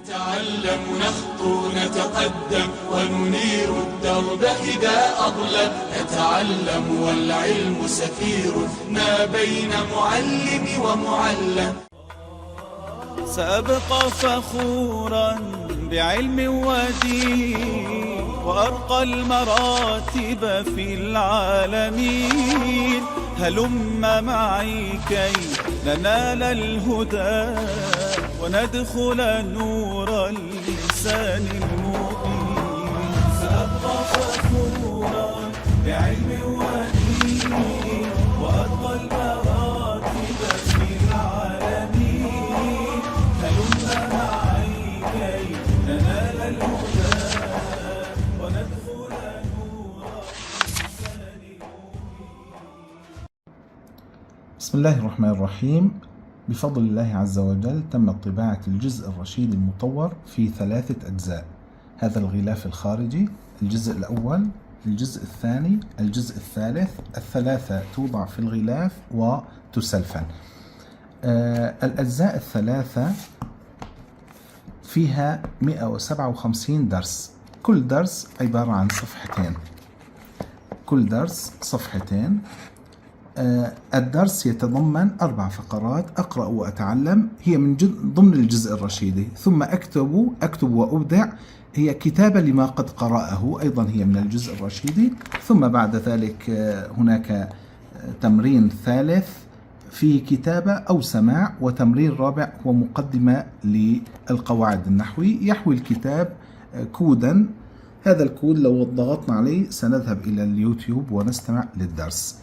نتعلم نخطو نتقدم وننير الدرب إذا أظلم. نتعلم والعلم سفير ما بين معلم ومعلم. سأبقى فخورا بعلم ودين وأرقى المراتب في العالمين. هلم معي كي ننال الهدى وندخل نور اللسان المبين. سأبقى فخورا بعلم ودين وأرقى المراتب في العالمين. هلم معي كي ننال الهدى وندخل نور اللسان المبين. بسم الله الرحمن الرحيم. بفضل الله عز وجل تمت طباعة الجزء الرشيد المطور في 3 أجزاء. هذا الغلاف الخارجي، الجزء الأول، الجزء الثاني، الجزء الثالث. الثلاثة توضع في الغلاف وتسلفن. الأجزاء الثلاثة فيها 157 درس، كل درس عبارة عن صفحتين، كل درس صفحتين. الدرس يتضمن 4 فقرات: أقرأ وأتعلم، هي من ضمن الجزء الرشيدي. ثم أكتب وأبدع، هي كتابة لما قد قرأه، أيضا هي من الجزء الرشيدي. ثم بعد ذلك هناك تمرين ثالث فيه كتابة أو سماع، وتمرين رابع هو مقدمة للقواعد النحوي. يحوي الكتاب كودا، هذا الكود لو ضغطنا عليه سنذهب إلى اليوتيوب ونستمع للدرس.